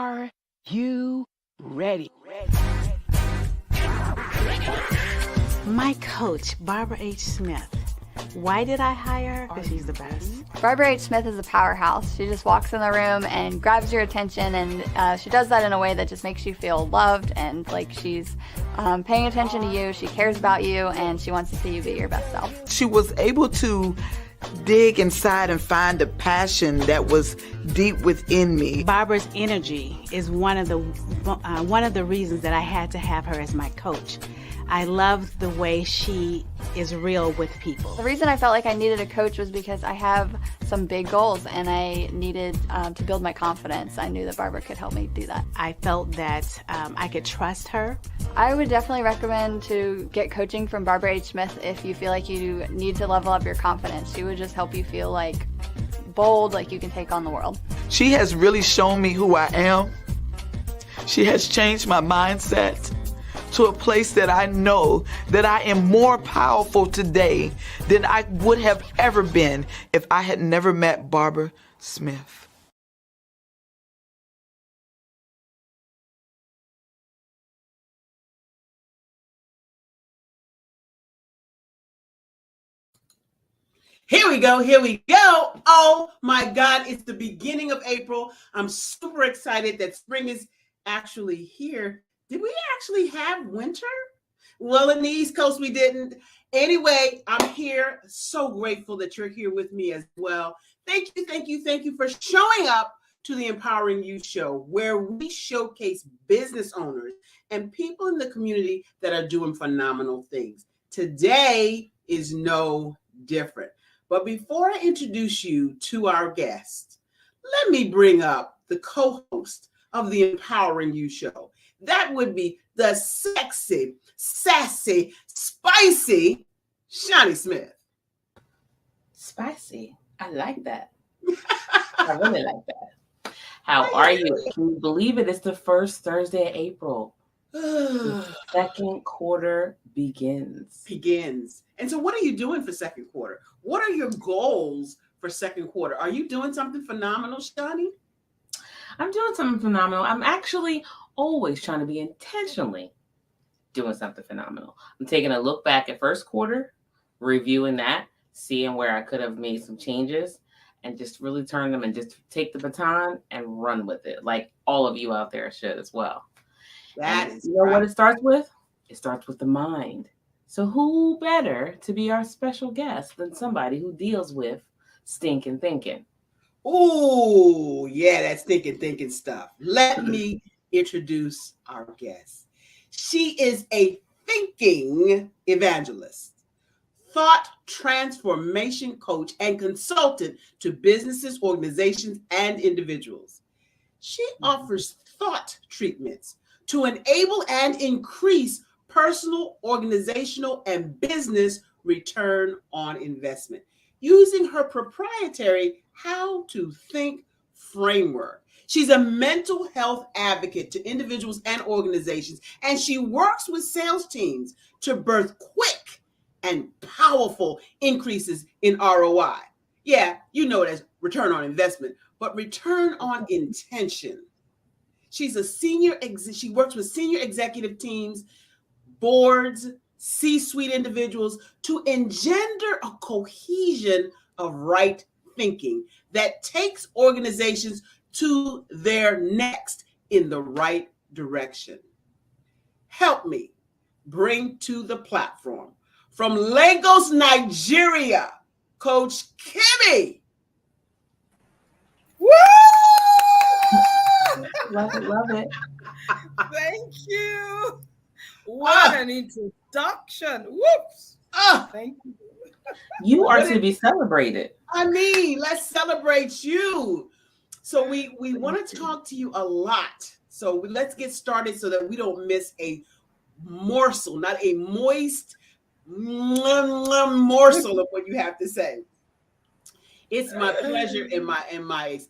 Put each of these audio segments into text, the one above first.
Are you ready? My coach, Barbara H. Smith. Why did I hire her? Because she's the best. Barbara H. Smith is a powerhouse. She just walks in the room and grabs your attention, and she does that in a way that just makes you feel loved and like she's paying attention to you. She cares about you, and she wants to see you be your best self. She was able to dig inside and find a passion that was deep within me. Barbara's energy is one of the reasons that I had to have her as my coach. I love the way she is real with people. The reason I felt like I needed a coach was because I have some big goals and I needed to build my confidence. I knew that Barbara could help me do that. I felt that I could trust her. I would definitely recommend to get coaching from Barbara H. Smith if you feel like you need to level up your confidence. She would just help you feel like bold, like you can take on the world. She has really shown me who I am. She has changed my mindset to a place that I know that I am more powerful today than I would have ever been if I had never met Barbara Smith. Here we go. Here we go. Oh my God. It's the beginning of April. I'm super excited that spring is actually here. Did we actually have winter? Well, in the East Coast, we didn't. Anyway, I'm here. So grateful that you're here with me as well. Thank you for showing up to the Empowering You Show, where we showcase business owners and people in the community that are doing phenomenal things. Today is no different. But before I introduce you to our guest, let me bring up the co-host of the Empowering You Show. That would be the sexy, sassy, spicy Shani Smith. Spicy. I like that. I really like that. How are you? Can you believe it? It's the first Thursday of April. The second quarter begins. And so what are you doing for second quarter? What are your goals for second quarter? Are you doing something phenomenal, Shani? I'm doing something phenomenal. I'm actually always trying to be intentionally doing something phenomenal. I'm taking a look back at first quarter, reviewing that, seeing where I could have made some changes, and just really turn them and just take the baton and run with it, like all of you out there should as well. You know what it starts with? It starts with the mind. So who better to be our special guest than somebody who deals with stinking thinking? Oh, yeah, that stinking thinking stuff. Let me introduce our guest. She is a thinking evangelist, thought transformation coach, and consultant to businesses, organizations, and individuals. She offers thought treatments to enable and increase personal, organizational, and business return on investment using her proprietary How to Think framework. She's a mental health advocate to individuals and organizations, and she works with sales teams to birth quick and powerful increases in ROI. Yeah, you know it as return on investment, but return on intention. She works with senior executive teams, boards, C-suite individuals to engender a cohesion of right thinking that takes organizations to their next in the right direction. Help me bring to the platform from Lagos, Nigeria, Coach Kimmy. Woo! Love it. Thank you. What an introduction. Whoops. Thank you. You are to be celebrated. I mean, let's celebrate you. So we want to talk to you a lot. So let's get started so that we don't miss a morsel, not a moist morsel of what you have to say. It's my pleasure and my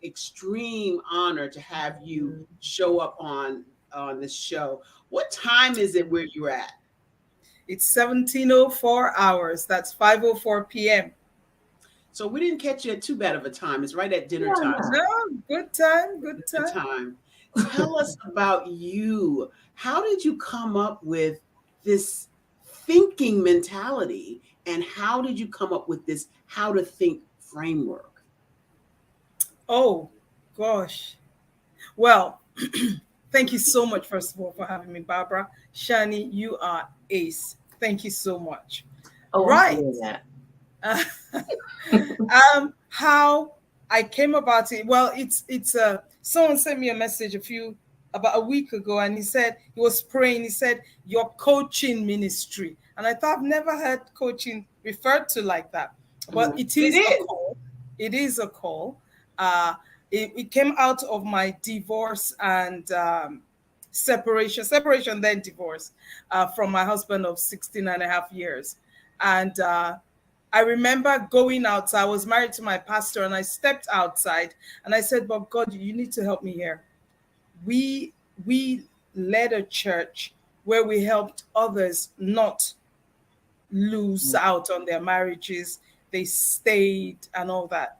extreme honor to have you show up on this show. What time is it where you're at? It's 17:04 hours. That's 5:04 p.m. So we didn't catch you at too bad of a time. It's right at dinner time. No, good time. Tell us about you. How did you come up with this thinking mentality, and how did you come up with this how to think framework? Oh, gosh. Well, thank you so much, first of all, for having me, Barbara. Shani, you are ace. Thank you so much. Oh, Right. That. How I came about it. Well, it's someone sent me a message about a week ago, and he said he was praying. He said your coaching ministry, and I thought I've never heard coaching referred to like that, but it is a call. It is a call. It came out of my divorce and separation, then divorce from my husband of 16 and a half years. And I remember going outside. I was married to my pastor, and I stepped outside and I said, but God, you need to help me here. We led a church where we helped others not lose out on their marriages. They stayed and all that.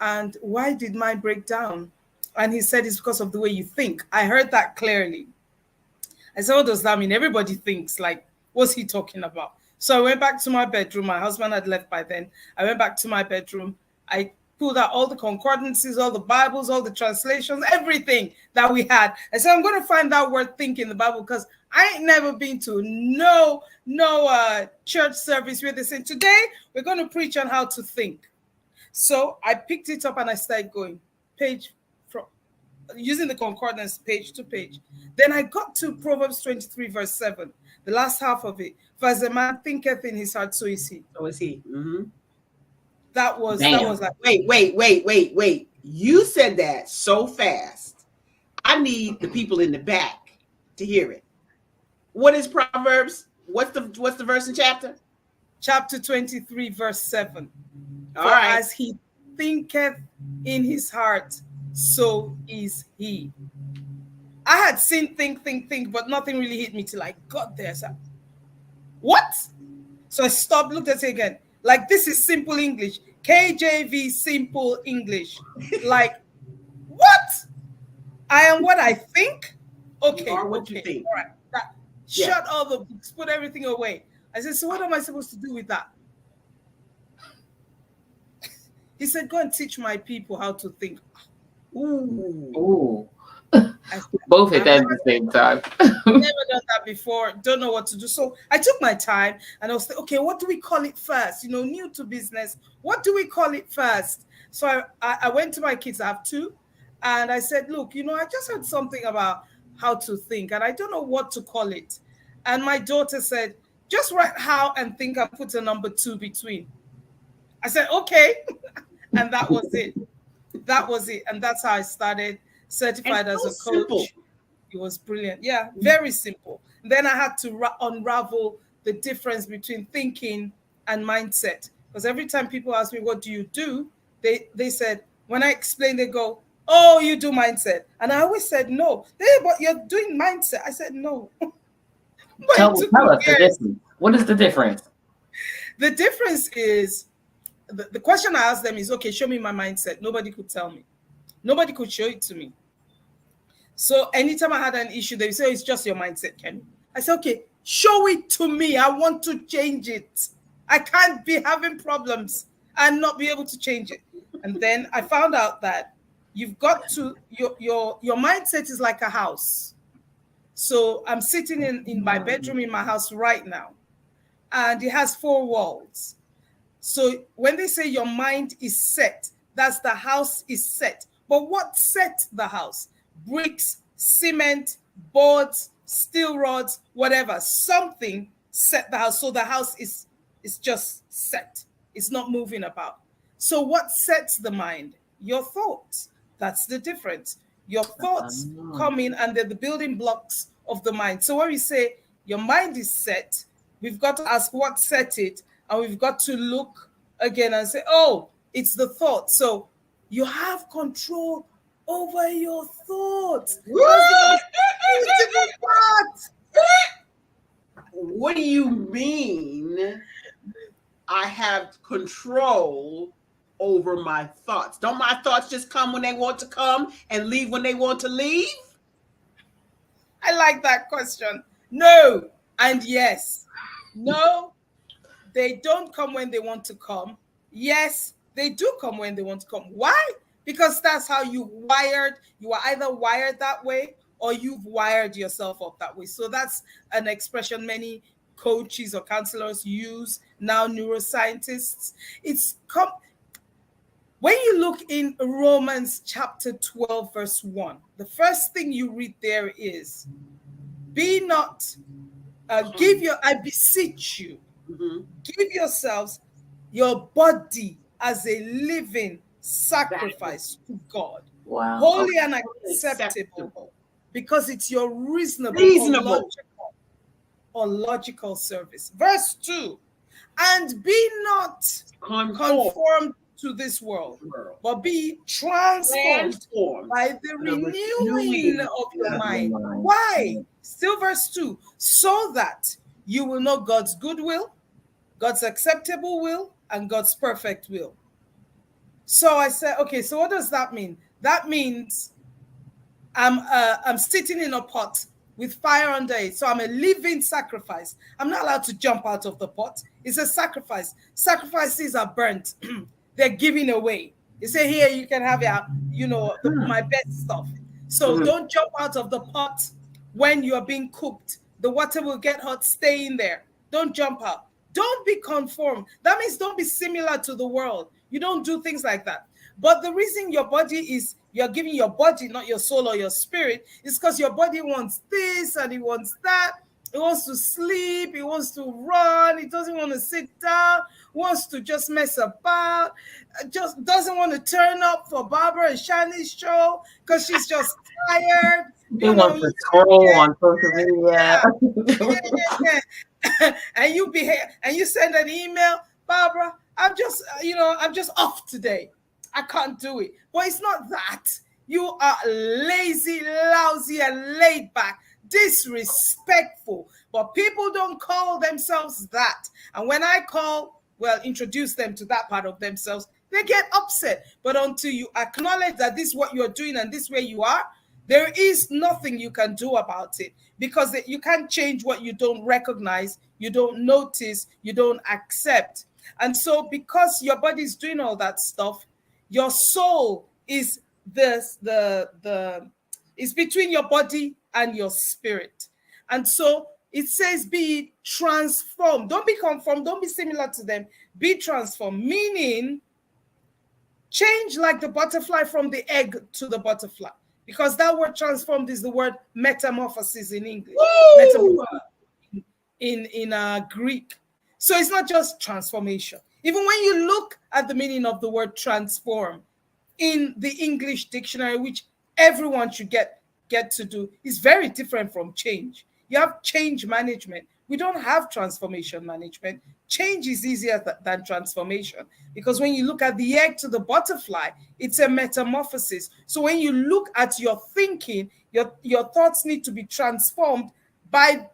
And why did mine break down? And he said, it's because of the way you think. I heard that clearly. I said, what does that mean? Everybody thinks. Like, what's he talking about? So I went back to my bedroom. My husband had left by then. I went back to my bedroom. I pulled out all the concordances, all the Bibles, all the translations, everything that we had. I said, I'm going to find that word think in the Bible, because I ain't never been to no church service where they say, today we're going to preach on how to think. So I picked it up and I started going page from using the concordance page to page. Then I got to Proverbs 23 verse 7, the last half of it. For as a man thinketh in his heart, so is he. So is he. Mm-hmm. That was like, wait. You said that so fast. I need the people in the back to hear it. What is Proverbs? What's the verse and chapter? Chapter 23 verse 7. All right. As he thinketh in his heart, so is he. I had seen think, but nothing really hit me till I got there. So, what? So I stopped, looked at it again. Like, this is simple English. KJV simple English. Like, what? I am what I think? Okay. You are what you think. All right. Shut all the books, put everything away. I said, so what am I supposed to do with that? He said, go and teach my people how to think. Ooh. Both at the same time. Never done that before. Don't know what to do. So I took my time and I was like, okay, what do we call it first? You know, new to business. What do we call it first? So I went to my kids. I have two. And I said, look, you know, I just heard something about how to think, and I don't know what to call it. And my daughter said, just write how and think and put a number 2 between. I said, okay. And that was it. That was it. And that's how I started, certified as a coach. Simple. It was brilliant. Yeah, very simple. Then I had to unravel the difference between thinking and mindset. Because every time people ask me, what do you do? They said, when I explain, they go, oh, you do mindset. And I always said, no. But you're doing mindset. I said, no. Tell us the difference. What is the difference? The difference is, the question I asked them is, okay, show me my mindset. Nobody could tell me. Nobody could show it to me. So anytime I had an issue, they would say, it's just your mindset, Kenny. I said, okay, show it to me. I want to change it. I can't be having problems and not be able to change it. And then I found out that you've got to, your mindset is like a house. So I'm sitting in my bedroom in my house right now, and it has 4 walls. So when they say your mind is set, that's the house is set. But what set the house? Bricks, cement, boards, steel rods, whatever. Something set the house. So the house is just set. It's not moving about. So what sets the mind? Your thoughts. That's the difference. Your thoughts come in and they're the building blocks of the mind. So when we say your mind is set, we've got to ask what set it, and we've got to look again and say, oh, it's the thought. So you have control over your thoughts. What do you mean I have control over my thoughts. Don't my thoughts just come when they want to come and leave when they want to leave? I like that question. No and yes. No, they don't come when they want to come. Yes, they do come when they want to come. Why? Because that's how you wired. You are either wired that way or you've wired yourself up that way. So that's an expression many coaches or counselors use now, neuroscientists. When you look in Romans chapter 12, verse 1, the first thing you read there is, be not, I beseech you, give yourselves your body as a living sacrifice to God, holy and acceptable, because it's your reasonable or logical service. Verse 2, and be not conformed to this world, but be transformed by the renewing of your mind. Why? Still verse 2, so that you will know God's good will, God's acceptable will, and God's perfect will. So I said, okay, so what does that mean? That means I'm sitting in a pot with fire under it. So I'm a living sacrifice. I'm not allowed to jump out of the pot. It's a sacrifice. Sacrifices are burnt. They're giving away. They say, here, you can have my best stuff. So don't jump out of the pot when you're being cooked. The water will get hot. Stay in there. Don't jump out. Don't be conformed. That means don't be similar to the world. You don't do things like that. But the reason your body is, you're giving your body, not your soul or your spirit, is because your body wants this and it wants that. It wants to sleep. It wants to run. It doesn't want to sit down. Wants to just mess about. Just doesn't want to turn up for Barbara and Shani's show because she's just tired. They want to scroll on social media. And you send an email, Barbara, I'm just off today. I can't do it. But it's not that. You are lazy, lousy, and laid back, disrespectful. But people don't call themselves that. And when I introduce them to that part of themselves, they get upset. But until you acknowledge that this is what you're doing and this is where you are, there is nothing you can do about it, because you can't change what you don't recognize, you don't notice, you don't accept. And so because your body is doing all that stuff, your soul is is between your body and your spirit. And so it says be transformed. Don't be conformed, don't be similar to them. Be transformed, meaning change like the butterfly from the egg to the butterfly. Because that word transformed is the word metamorphosis in English. In Greek. So it's not just transformation. Even when you look at the meaning of the word transform in the English dictionary, which everyone should get to do, is very different from change. You have change management. We don't have transformation management. Change is easier than transformation, because when you look at the egg to the butterfly, it's a metamorphosis. So when you look at your thinking, your thoughts need to be transformed by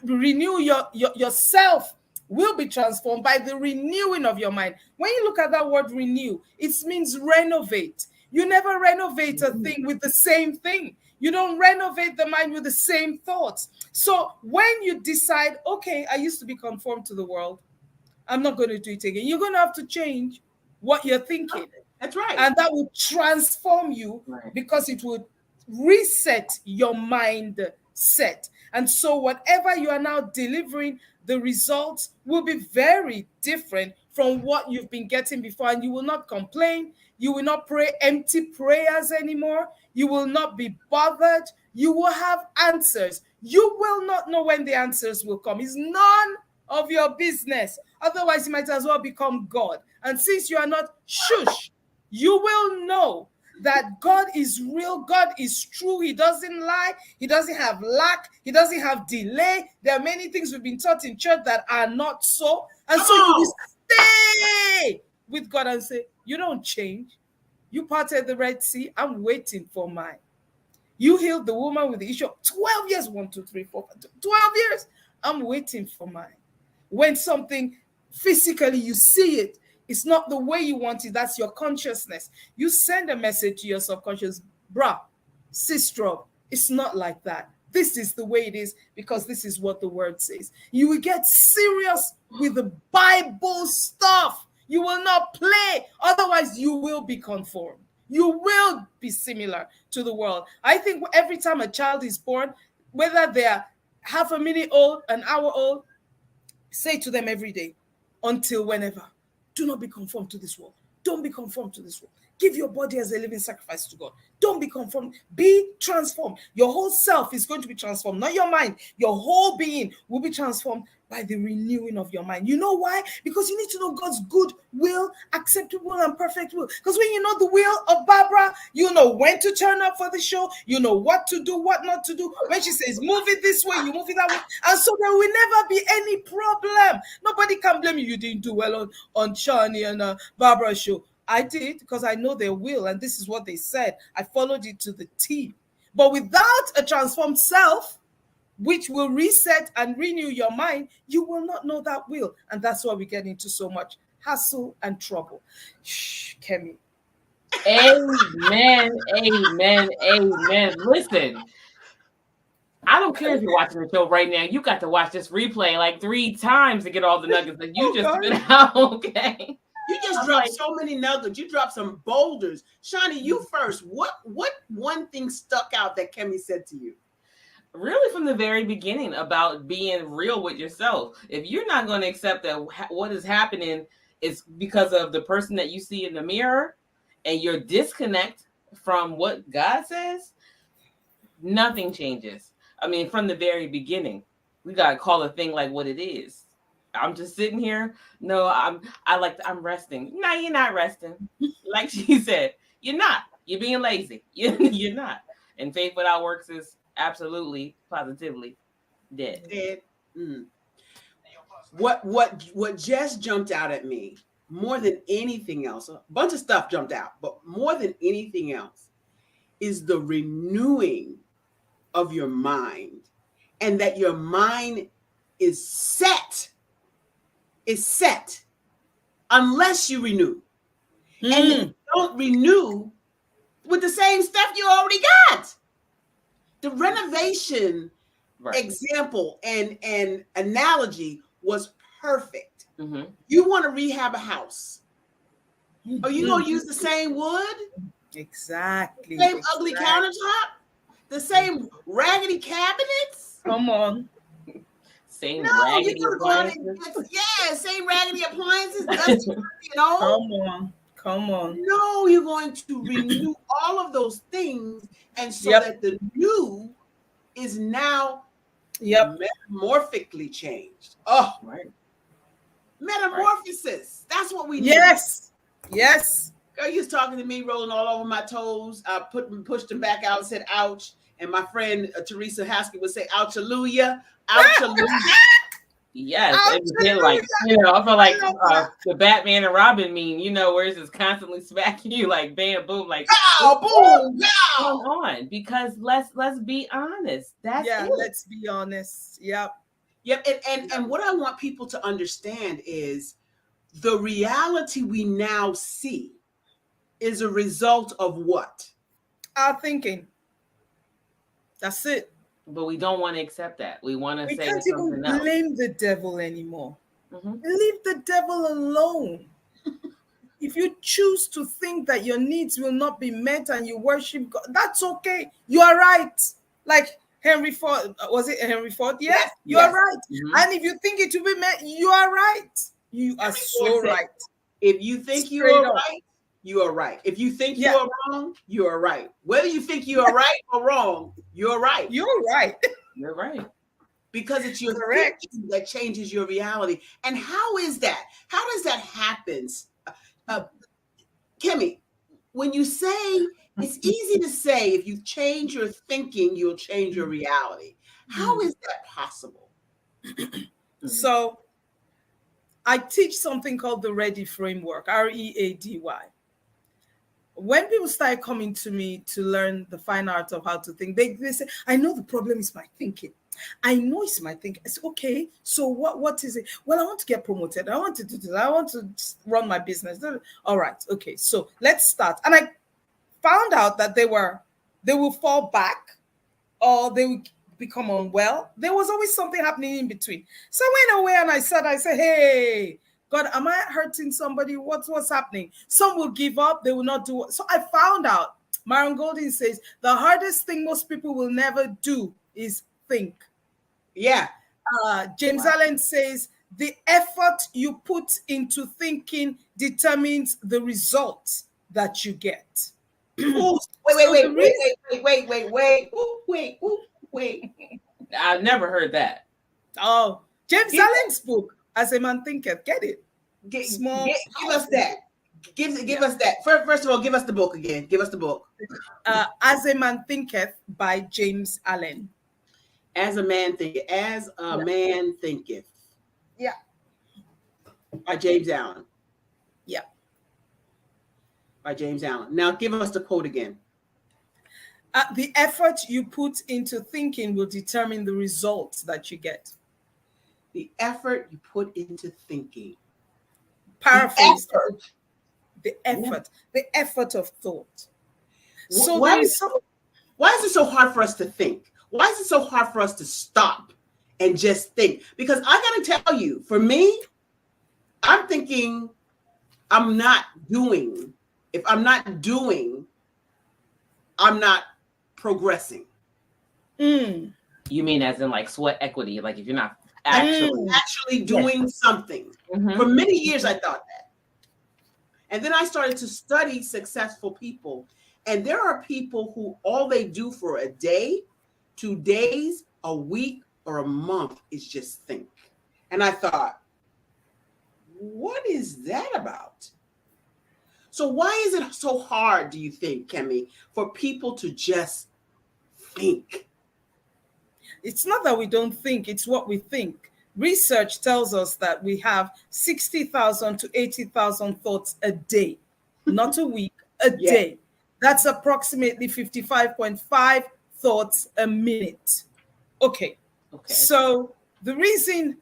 renew yourself will be transformed by the renewing of your mind. When you look at that word renew, it means renovate. You never renovate a thing with the same thing. You don't renovate the mind with the same thoughts. So when you decide, okay, I used to be conformed to the world, I'm not going to do it again, you're going to have to change what you're thinking. That's right. And that will transform you, because it will reset your mindset. And so whatever you are now delivering, the results will be very different from what you've been getting before. And you will not complain. You will not pray empty prayers anymore. You will not be bothered. You will have answers. You will not know when the answers will come. It's none of your business. Otherwise, you might as well become God. And since you are not, shush, you will know that God is real, God is true, He doesn't lie, He doesn't have lack, He doesn't have delay. There are many things we've been taught in church that are not so. And so you will stay with God and say, you don't change. You parted the Red Sea, I'm waiting for mine. You healed the woman with the issue of 12 years, 1, 2, 3, 4, 5, 12 years, I'm waiting for mine. When something physically, you see it, It's not the way you want it. That's your consciousness. You send a message to your subconscious, bruh, sister, it's not like that. This is the way it is because this is what the word says. You will get serious with the Bible stuff. You will not play. Otherwise, you will be conformed. You will be similar to the world. I think every time a child is born, whether they're half a minute old, an hour old, say to them every day, until whenever, do not be conformed to this world. Don't be conformed to this world. Give your body as a living sacrifice to God. Don't be conformed. Be transformed. Your whole self is going to be transformed, not your mind. Your whole being will be transformed by the renewing of your mind. You know why? Because you need to know God's good will, acceptable and perfect will. Because when you know the will of Barbara, you know when to turn up for the show. You know what to do, what not to do. When she says, move it this way, you move it that way. And so there will never be any problem. Nobody can blame you. You didn't do well on Shani and Barbara's show. I did because I know their will, and this is what they said. I followed it to the T. But without a transformed self, which will reset and renew your mind, you will not know that will. And that's why we get into so much hassle and trouble. Shh, Kemi. Amen, amen, amen. Listen, I don't care if you're watching the show right now. You got to watch this replay like 3 times to get all the nuggets that you just spit out, okay? You just dropped so many nuggets. You dropped some boulders. Shani, you first. What one thing stuck out that Kemi said to you? Really from the very beginning about being real with yourself. If you're not going to accept that what is happening is because of the person that you see in the mirror and your disconnect from what God says, nothing changes. I mean, from the very beginning, we got to call a thing like what it is. I'm just sitting here. No, I'm resting. No, you're not resting. Like she said, you're not. You're being lazy. You're not. And faith without works is absolutely, positively dead. Dead. Mm. What just jumped out at me more than anything else, a bunch of stuff jumped out, but more than anything else is the renewing of your mind, and that your mind is set unless you renew. And you don't renew with the same stuff you already got. The renovation example and analogy was perfect. Mm-hmm. You want to rehab a house. Are you going to use the same wood? Exactly. Same ugly countertop? The same raggedy cabinets? Come on. Same No, raggedy you're going to appliances. same raggedy appliances. Dusty, Come on. No, you're going to renew all of those things, and so that the new is now metamorphically changed. Oh, right. Metamorphosis. Right. That's what we need. Yes. Girl, you was talking to me, rolling all over my toes. I pushed them back out and said, ouch. And my friend Teresa Haskell would say, ouch-hallelujah. Ouch-hallelujah. Yes, it was like, I feel like the Batman and Robin meme, where it's just constantly smacking you like bam, boom, like boom, going on. Because let's be honest. That's it. Let's be honest. Yep. And what I want people to understand is the reality we now see is a result of what? Our thinking. That's it. But we don't want to accept that. We want to say can't something even else. Blame the devil anymore. Mm-hmm. Leave the devil alone. If you choose to think that your needs will not be met and you worship God, that's okay. You are right. Like Henry Ford, was it Henry Ford? Yes, you are right. Mm-hmm. And if you think it will be met, you are right. You are so right. If you think you are right, you are right. If you think you are wrong, you are right. Whether you think you are right or wrong, you're right. You're right. You're right. Because it's your thinking that changes your reality. And how is that? How does that happen? Kemi, when you say, it's easy to say if you change your thinking, you'll change your reality. How is that possible? So I teach something called the READY framework, READY. when people start coming to me to learn the fine art of how to think, they say, I know the problem is my thinking. I know it's my thinking. It's okay. So what is it? Well, I want to get promoted. I want to do this. I want to run my business. All right. Okay. So let's start. And I found out that they will fall back or they will become unwell. There was always something happening in between. So I went away and I said, hey, God, am I hurting somebody? What's happening? Some will give up. They will not do it. So I found out, Myron Golden says, the hardest thing most people will never do is think. Yeah. James Allen says, the effort you put into thinking determines the results that you get. Ooh, wait. I've never heard that. Oh, James Allen's book, As a Man Thinketh. Get it? Give us that. Give us that. First of all, give us the book again. Give us the book. As a Man Thinketh by James Allen. As a Man Thinketh. As a Man Thinketh. Yeah. By James Allen. Yeah. By James Allen. Now give us the quote again. The effort you put into thinking will determine the results that you get. The effort you put into thinking. Paraphrase. The effort of thought. So why is it so hard for us to think? Why is it so hard for us to stop and just think? Because I got to tell you, for me, I'm thinking I'm not doing. If I'm not doing, I'm not progressing. You mean as in like sweat equity? Like if you're not actually doing something. Mm-hmm. For many years, I thought that. And then I started to study successful people. And there are people who all they do for a day, 2 days, a week, or a month is just think. And I thought, what is that about? So why is it so hard, do you think, Kemi, for people to just think? It's not that we don't think, it's what we think. Research tells us that we have 60,000 to 80,000 thoughts a day, not a week, a day. That's approximately 55.5 thoughts a minute. Okay. So the reason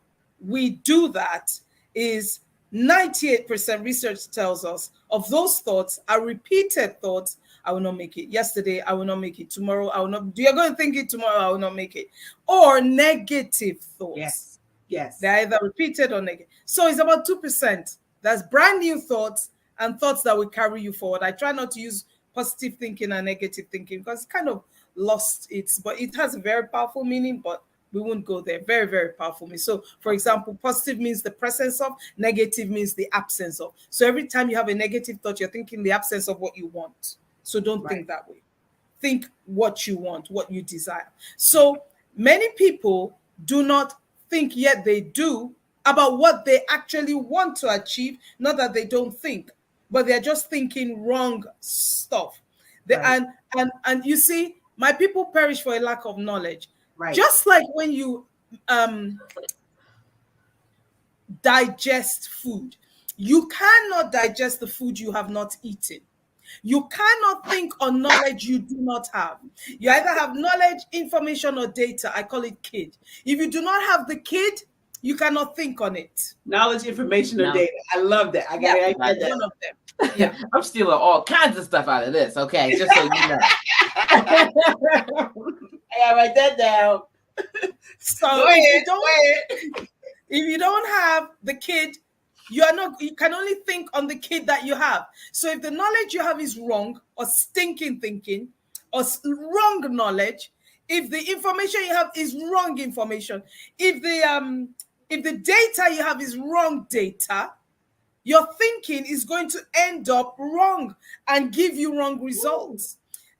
we do that is 98% research tells us of those thoughts are repeated thoughts. I will not make it. Yesterday, I will not make it. Tomorrow, I will not. You're going to think it tomorrow, I will not make it. Or negative thoughts. Yes. They're either repeated or negative. So it's about 2%. That's brand new thoughts and thoughts that will carry you forward. I try not to use positive thinking and negative thinking because it's kind of lost but it has a very powerful meaning, but we won't go there. Very, very powerful meaning. So, for example, positive means the presence of, negative means the absence of. So every time you have a negative thought, you're thinking the absence of what you want. So don't think that way. Think what you want, what you desire. So many people do not think, yet they do, about what they actually want to achieve. Not that they don't think, but they're just thinking wrong stuff. And you see, my people perish for a lack of knowledge. Right. Just like when you digest food, you cannot digest the food you have not eaten. You cannot think on knowledge you do not have. You either have knowledge, information, or data. I call it KID. If you do not have the KID, you cannot think on it. Knowledge, information, or data. I love that. I got it. One of them. Yeah. I'm stealing all kinds of stuff out of this. Okay, just so you know. I gotta write that down. So if you don't have the KID, you can only think on the KID that you have. So if the knowledge you have is wrong or stinking thinking or wrong knowledge, if the information you have is wrong information, if the data you have is wrong data, your thinking is going to end up wrong and give you wrong results.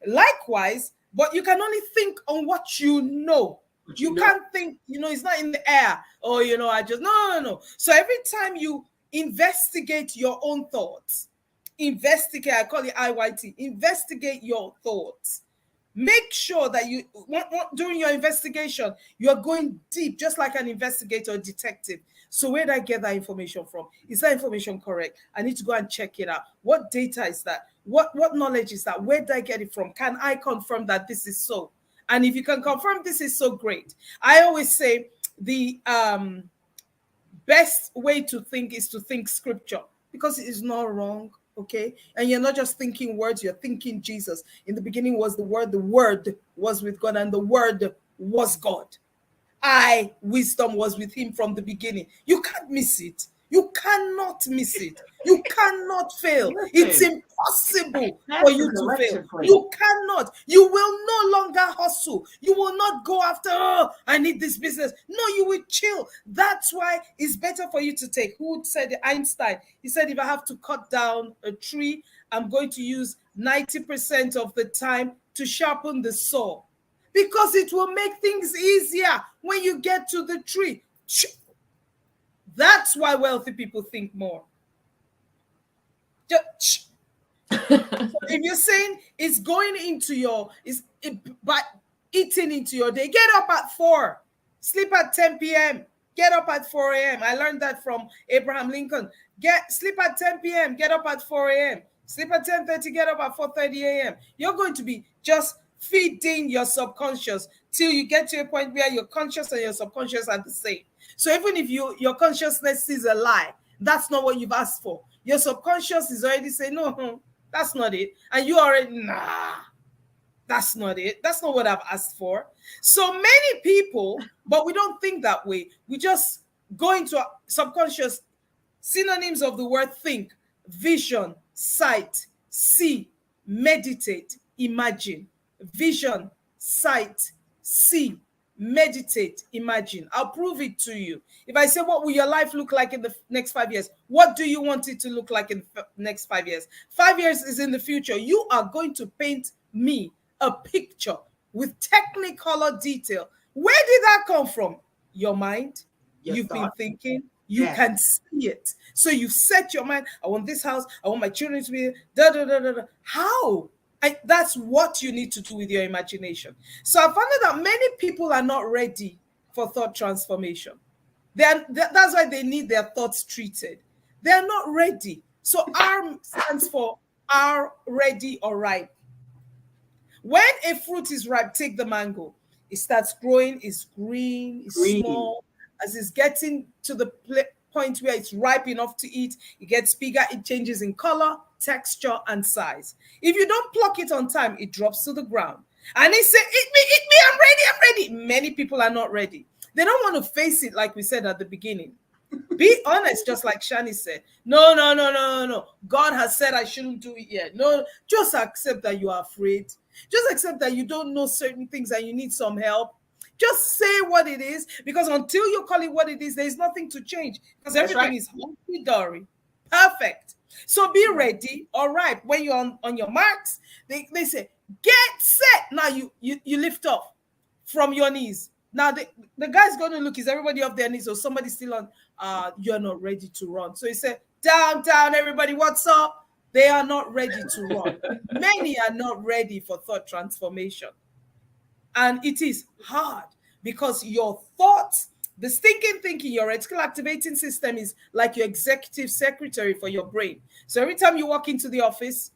Likewise, but you can only think on what you know. You can't think, it's not in the air. Or, no. So every time you investigate your own thoughts, I call it IYT, investigate your thoughts. Make sure that you, during your investigation, you're going deep, just like an investigator or detective. So where did I get that information from? Is that information correct? I need to go and check it out. What data is that? What knowledge is that? Where did I get it from? Can I confirm that this is so? And if you can confirm this is so, great. I always say the best way to think is to think scripture, because it is not wrong, okay? And you're not just thinking words, you're thinking Jesus. In the beginning was the Word was with God, and the Word was God. Wisdom was with him from the beginning. You can't miss it. You cannot miss it. You cannot fail. It's impossible for you to fail. You cannot. You will no longer hustle. You will not go after, oh, I need this business. No, you will chill. That's why it's better for you to take. Who said it? Einstein. He said, if I have to cut down a tree, I'm going to use 90% of the time to sharpen the saw, because it will make things easier when you get to the tree. That's why wealthy people think more. So if you're saying it's going into your, but eating into your day, get up at 4, sleep at 10 p.m., get up at 4 a.m. I learned that from Abraham Lincoln. Sleep at 10 p.m., get up at 4 a.m. Sleep at 10:30, get up at 4:30 a.m. You're going to be just feeding your subconscious till you get to a point where your conscious and your subconscious are the same. So even if your consciousness sees a lie, that's not what you've asked for. Your subconscious is already saying, no, that's not it. And you already, that's not it. That's not what I've asked for. So many people, but we don't think that way. We just go into our subconscious. Synonyms of the word think: vision, sight, see, meditate, imagine. Vision, sight, see, meditate, imagine. I'll prove it to you. If I say, what will your life look like in the next 5 years? What do you want it to look like in the next 5 years? 5 years is in the future. You are going to paint me a picture with technicolor detail. Where did that come from? Your mind. You've been thinking. You can see it. So you set your mind. I want this house. I want my children to be da da da da da. How? That's what you need to do with your imagination. So I found out that many people are not ready for thought transformation. That's why they need their thoughts treated. They're not ready. So R stands for are ready or ripe. When a fruit is ripe, take the mango. It starts growing, it's green, it's small. As it's getting to the point where it's ripe enough to eat, it gets bigger, it changes in color, texture, and size. If you don't pluck it on time, it drops to the ground. And they say, eat me, I'm ready. Many people are not ready. They don't want to face it like we said at the beginning. Be honest, just like Shani said. No. God has said I shouldn't do it yet. No, just accept that you are afraid. Just accept that you don't know certain things and you need some help. Just say what it is, because until you call it what it is, there's nothing to change, because everything is hunky-dory. Perfect. So be ready. All right. When you're on your marks, they say, get set. Now you lift off from your knees. Now the guy's going to look, is everybody off their knees or somebody still on? You're not ready to run. So he said, down, everybody, what's up? They are not ready to run. Many are not ready for thought transformation. And it is hard because your thoughts, the thinking, your reticular activating system is like your executive secretary for your brain. So every time you walk into the office,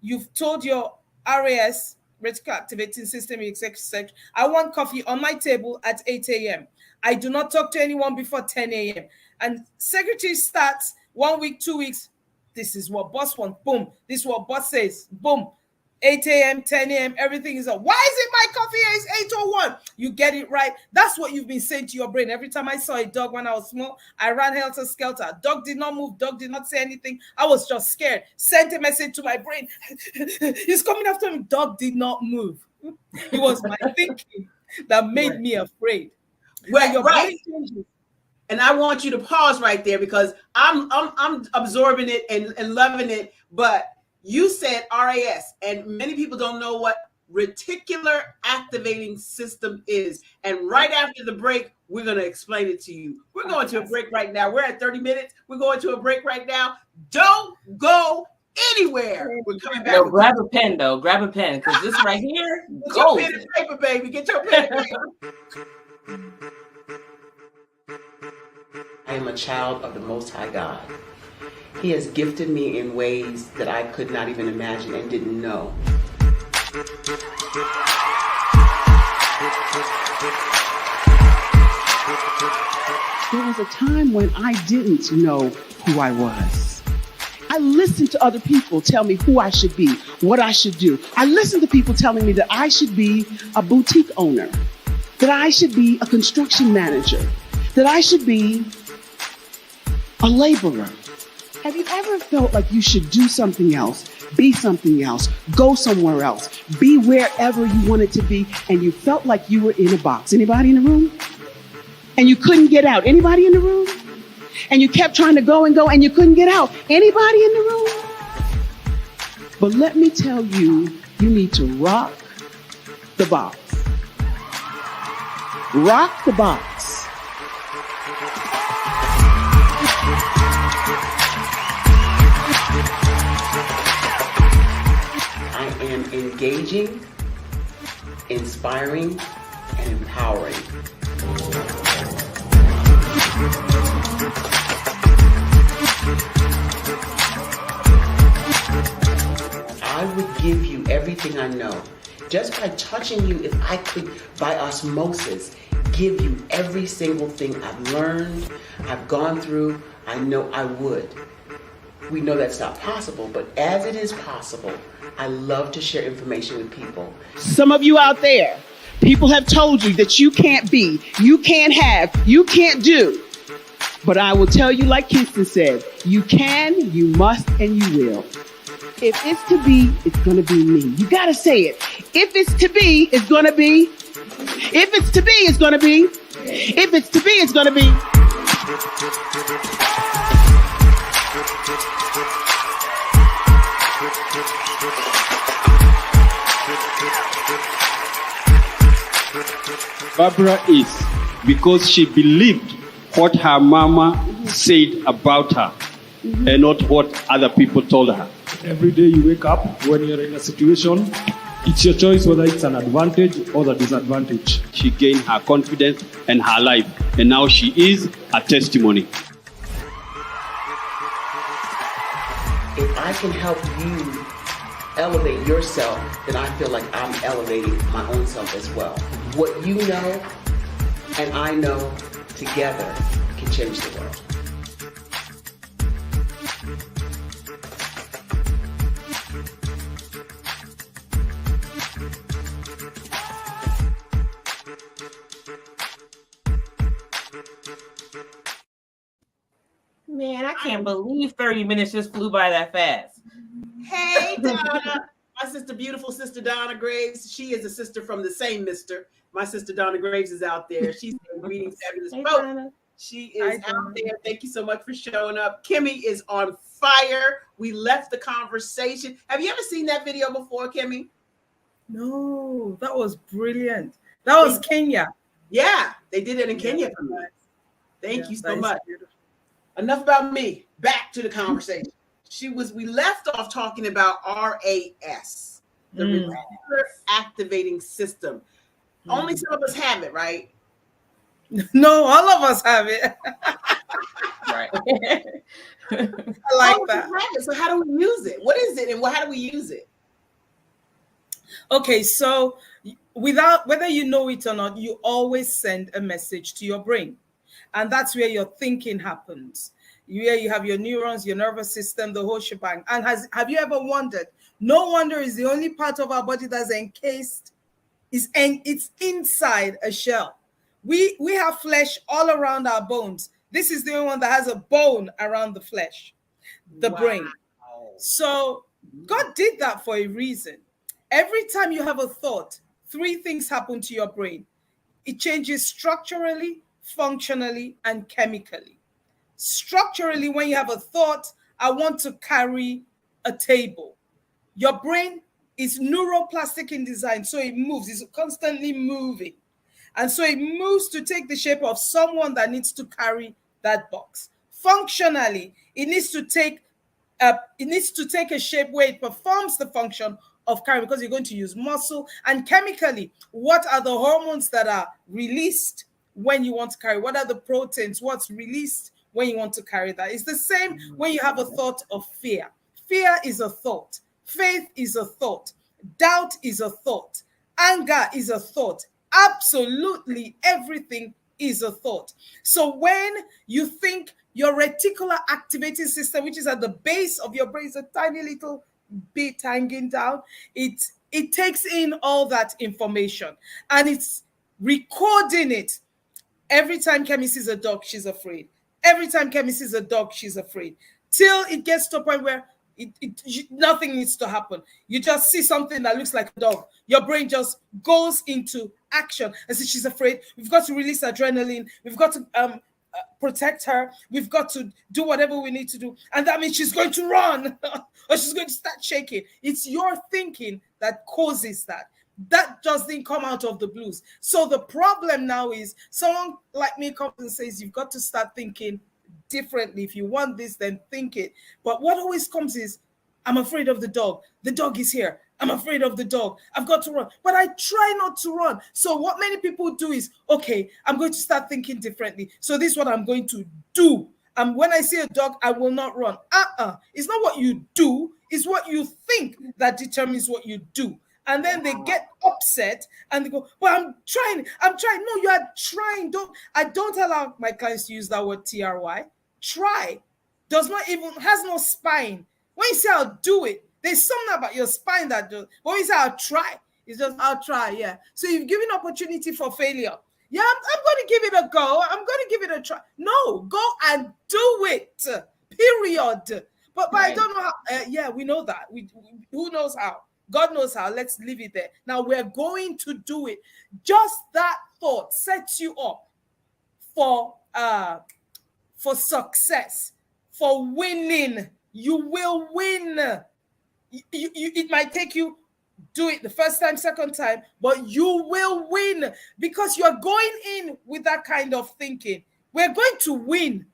you've told your RAS, reticular activating system, your executive secretary, I want coffee on my table at 8 a.m. I do not talk to anyone before 10 a.m. And secretary starts 1 week, 2 weeks. This is what boss wants. Boom. This is what boss says. Boom. 8 a.m., 10 a.m., everything is up. Why is it my coffee is 8:01? You get it right. That's what you've been saying to your brain. Every time I saw a dog when I was small, I ran helter-skelter. Dog did not move. Dog did not say anything. I was just scared. Sent a message to my brain. He's coming after me. Dog did not move. It was my thinking that made me afraid. Well, your brain changes. And I want you to pause right there, because I'm absorbing it and loving it, but you said RAS, and many people don't know what reticular activating system is. And right after the break, we're going to explain it to you. We're going to a break right now. We're at 30 minutes. We're going to a break right now. Don't go anywhere. We're coming back. No, grab a pen, though. Grab a pen, because this right here, get your pen and paper, baby. Get your pen and paper. I am a child of the Most High God. He has gifted me in ways that I could not even imagine and didn't know. There was a time when I didn't know who I was. I listened to other people tell me who I should be, what I should do. I listened to people telling me that I should be a boutique owner, that I should be a construction manager, that I should be a laborer. Have you ever felt like you should do something else, be something else, go somewhere else, be wherever you wanted to be, and you felt like you were in a box? Anybody in the room? And you couldn't get out. Anybody in the room? And you kept trying to go and you couldn't get out. Anybody in the room? But let me tell you, you need to rock the box. Rock the box. I am engaging, inspiring, and empowering. I would give you everything I know. Just by touching you, if I could, by osmosis, give you every single thing I've learned, I've gone through, I know I would. We know that's not possible, but as it is possible, I love to share information with people. Some of you out there, people have told you that you can't be, you can't have, you can't do. But I will tell you, like Kingston said, you can, you must, and you will. If it's to be, it's going to be me. You got to say it. If it's to be, it's going to be. If it's to be, it's going to be. If it's to be, it's going to be. Barbara is because she believed what her mama said about her and not what other people told her. Every day you wake up, when you're in a situation, it's your choice whether it's an advantage or the disadvantage. She gained her confidence and her life, and now she is a testimony. If I can help you elevate yourself, then I feel like I'm elevating my own self as well. What you know and I know together can change the world. Man, I can't believe 30 minutes just flew by that fast. Hey, Donna. My sister, beautiful sister Donna Graves. She is a sister from the same mister. My sister Donna Graves is out there. She's reading Fabulous Folk. She is out there. Thank you so much for showing up. Kimmy is on fire. We left the conversation. Have you ever seen that video before, Kimmy? No, that was brilliant. That was Kenya. Yeah, they did it in Kenya for me. Thank you so much. Beautiful. Enough about me. Back to the conversation. We left off talking about RAS, the Reticular Activating System. Only some of us have it, right? No, all of us have it. Right. I like that. So how do we use it? What is it and how do we use it? Okay, so without whether you know it or not, you always send a message to your brain. And that's where your thinking happens. Where you have your neurons, your nervous system, the whole shebang. And have you ever wondered? No wonder is the only part of our body that's encased, it's inside a shell. We have flesh all around our bones. This is the only one that has a bone around the flesh, the brain. So God did that for a reason. Every time you have a thought, three things happen to your brain. It changes structurally, functionally, and chemically. Structurally, when you have a thought, I want to carry a table. Your brain is neuroplastic in design, so it moves. It's constantly moving. And so it moves to take the shape of someone that needs to carry that box. Functionally, it needs to take a shape where it performs the function of carrying, because you're going to use muscle. And chemically, what are the hormones that are released when you want to carry? What are the proteins? What's released when you want to carry that. It's the same when you have a thought of fear. Fear is a thought. Faith is a thought. Doubt is a thought. Anger is a thought. Absolutely everything is a thought. So when you think your reticular activating system, which is at the base of your brain, is a tiny little bit hanging down, it takes in all that information and it's recording it. Every time Kemi sees a dog, she's afraid. Every time Kemi sees a dog, she's afraid. Till it gets to a point where nothing needs to happen. You just see something that looks like a dog. Your brain just goes into action. And so she's afraid. We've got to release adrenaline. We've got to protect her. We've got to do whatever we need to do. And that means she's going to run or she's going to start shaking. It's your thinking that causes that. That just didn't come out of the blues. So the problem now is someone like me comes and says, you've got to start thinking differently. If you want this, then think it. But what always comes is, I'm afraid of the dog. The dog is here. I'm afraid of the dog. I've got to run. But I try not to run. So what many people do is, okay, I'm going to start thinking differently. So this is what I'm going to do. And when I see a dog, I will not run. It's not what you do. It's what you think that determines what you do. And then they get upset and they go, but I'm trying. No, you are trying. I don't allow my clients to use that word TRY. Try. Has no spine. When you say I'll do it, there's something about your spine that does. When you say I'll try, it's just I'll try, yeah. So you've given opportunity for failure. Yeah, I'm going to give it a go. I'm going to give it a try. No, go and do it. Period. But right. I don't know how. We know that. Who knows how? God knows how. Let's leave it there. Now we're going to do it. Just that thought sets you up for success, for winning. You will win. It might take you do it the first time, second time, but you will win because you're going in with that kind of thinking. We're going to win.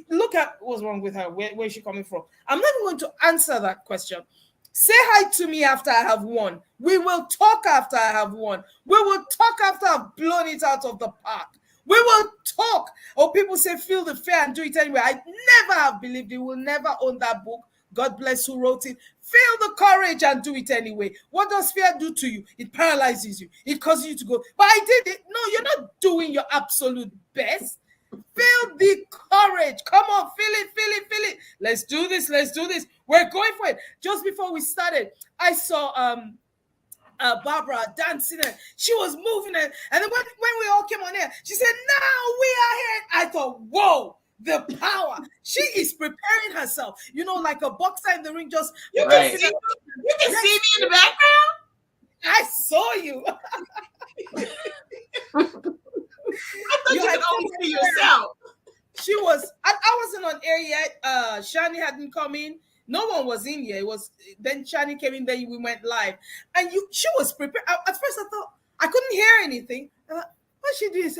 Look at what's wrong with her. Where's she coming from? I'm not even going to answer that question. Say hi to me after I have won. We will talk after I have won. We will talk after I've blown it out of the park. We will talk. Or people say, feel the fear and do it anyway. I never have believed it. Will never own that book. God bless who wrote it. Feel the courage and do it anyway. What does fear do to you? It paralyzes you. It causes you to go, but I did it. No, you're not doing your absolute best. Feel the courage. Come on, feel it. Let's do this. We're going for it. Just before we started, I saw Barbara dancing and she was moving and then when we all came on air, she said, now we are here. I thought, whoa, the power. She is preparing herself. You know, like a boxer in the ring, just you can see me in the background. I saw you. I thought you could only see yourself. She was. I wasn't on air yet. Shani hadn't come in. No one was in here. It was then Shani came in. Then we went live, and she was prepared. At first, I thought I couldn't hear anything. What she did is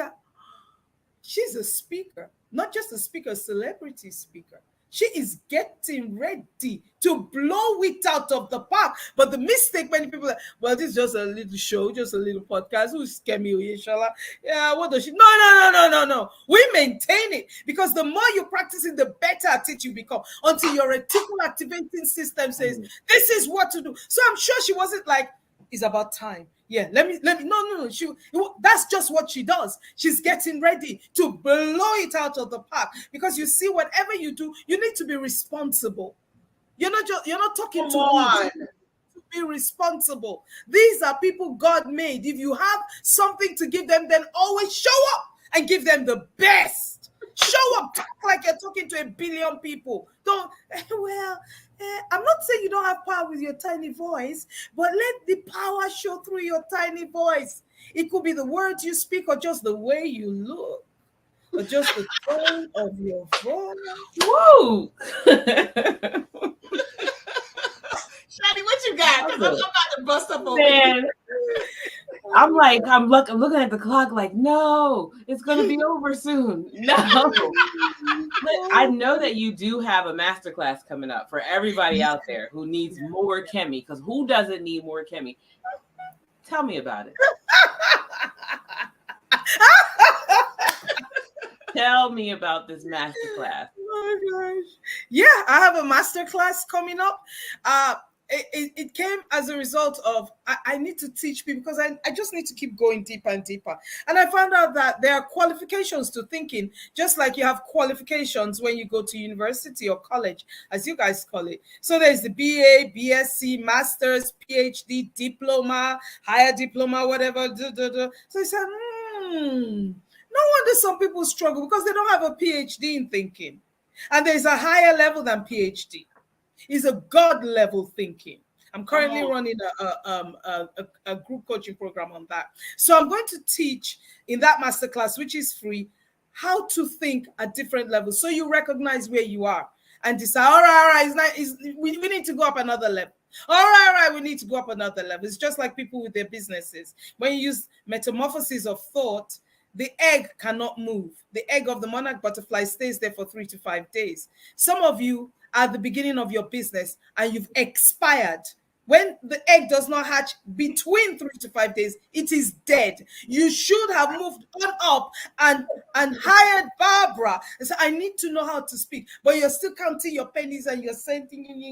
she's a speaker, not just a speaker, a celebrity speaker. She is getting ready to blow it out of the park. But the mistake, many people are, well, this is just a little show, just a little podcast. Who's Kemi Oyeshola? Yeah, what does she? No. We maintain it because the more you practice it, the better at it you become until your reticular activating system says, this is what to do. So I'm sure she wasn't like, it's about time. Yeah, let me. No. That's just what she does. She's getting ready to blow it out of the park because you see, whatever you do, you need to be responsible. You're not talking to be responsible. These are people God made. If you have something to give them, then always show up and give them the best. Show up, talk like you're talking to 1 billion people. I'm not saying you don't have power with your tiny voice, but let the power show through your tiny voice. It could be the words you speak or just the way you look or just the tone of your voice. Woo! Shani, what you got? Because I'm about to bust up over here. I'm looking at the clock like, no, it's going to be over soon. No. I know that you do have a masterclass coming up for everybody out there who needs more Kemi, because who doesn't need more Kemi? Tell me about it. Tell me about this masterclass. Oh my gosh. Yeah, I have a masterclass coming up. It came as a result of I need to teach people because I just need to keep going deeper and deeper. And I found out that there are qualifications to thinking, just like you have qualifications when you go to university or college, as you guys call it. So there's the BA, BSc, Masters, PhD, diploma, higher diploma, whatever. So I said, no wonder some people struggle because they don't have a PhD in thinking. And there's a higher level than PhD. It's a God level thinking. I'm currently running a group coaching program on that. So I'm going to teach in that masterclass, which is free, how to think at different levels. So you recognize where you are and decide, all right, we need to go up another level. All right, we need to go up another level. It's just like people with their businesses. When you use metamorphosis of thought, the egg cannot move. The egg of the monarch butterfly stays there for 3 to 5 days. Some of you are at the beginning of your business and you've expired. When the egg does not hatch between 3 to 5 days, it is dead. You should have moved on up and hired Barbara. And so I need to know how to speak, but you're still counting your pennies and you're saying,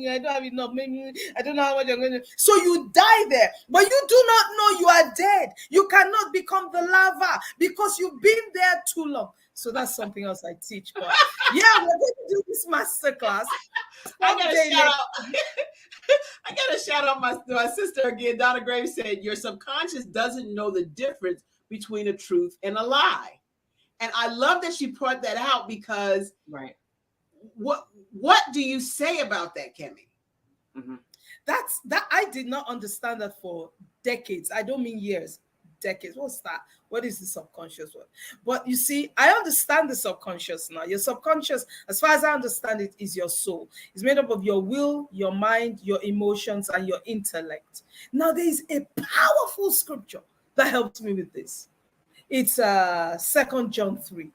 I don't have enough, maybe I don't know how much I'm going to. So you die there, but you do not know you are dead. You cannot become the lava because you've been there too long. So that's something else I teach. But yeah, we're going to do this masterclass. I gotta shout out my sister again. Donna Graves said, your subconscious doesn't know the difference between a truth and a lie. And I love that she brought that out because what do you say about that, Kemi? Mm-hmm. That I did not understand that for decades. I don't mean years, decades. What's that? What is the subconscious word? But you see, I understand the subconscious now. Your subconscious, as far as I understand it, is your soul. It's made up of your will, your mind, your emotions, and your intellect. Now, there is a powerful scripture that helped me with this. It's 2 John 3.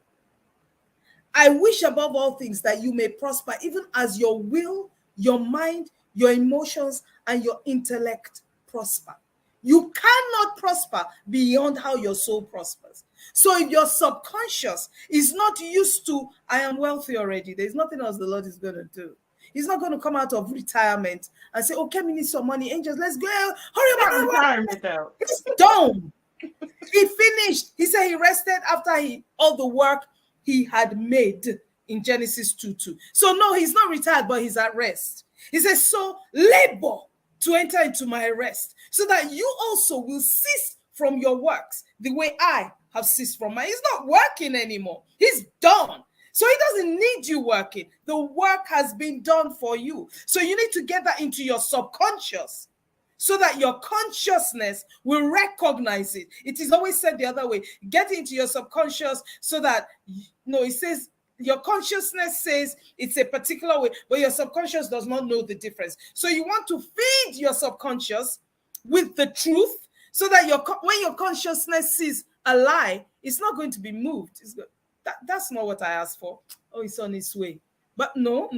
I wish above all things that you may prosper, even as your will, your mind, your emotions, and your intellect prosper. You cannot prosper beyond how your soul prospers. So if your subconscious is not used to, I am wealthy already, there's nothing else the Lord is going to do. He's not going to come out of retirement and say, okay, we need some money. Angels, let's go. Hurry up. Retirement though. It's done. He finished. He said he rested after all the work he had made in Genesis 2:2. So no, he's not retired, but he's at rest. He says, so labor to enter into my rest, so that you also will cease from your works the way I have ceased from mine. He's not working anymore. He's done. So he doesn't need you working. The work has been done for you. So you need to get that into your subconscious so that your consciousness will recognize it. It is always said the other way. Get into your subconscious so that, it says, your consciousness says it's a particular way, but your subconscious does not know the difference. So you want to feed your subconscious with the truth so that when your consciousness sees a lie, it's not going to be moved. That's not what I asked for. Oh, it's on its way. But no.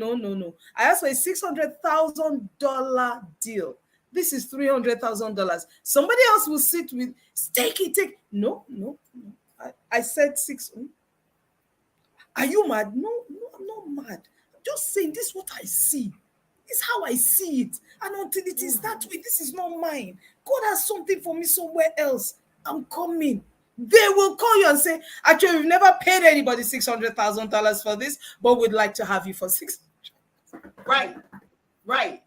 I asked for a $600,000 deal. This is $300,000. Somebody else will sit with, take it. No. I said 6. Are you mad? No, I'm not mad. I'm just saying this is what I see. This is how I see it. And until it is that way, this is not mine. God has something for me somewhere else. I'm coming. They will call you and say, actually, we've never paid anybody $600,000 for this, but we'd like to have you for $600,000. Right.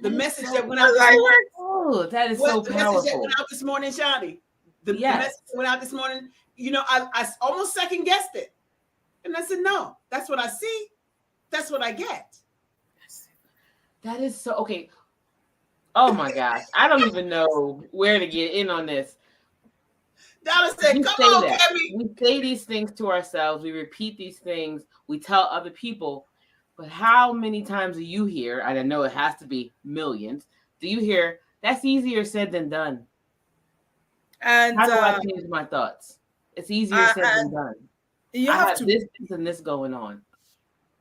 The message that went out this morning. Oh, that is so powerful. The message that went out this morning, Shani. The message that went out this morning, I almost second guessed it. And I said, no, that's what I see. That's what I get. That is so, okay. Oh my gosh. I don't even know where to get in on this. Donna said, come on, Kemi. We say these things to ourselves. We repeat these things. We tell other people. But how many times do you hear, and I know it has to be millions, do you hear, that's easier said than done? And how do I change my thoughts? It's easier said than done. You have to this and this going on.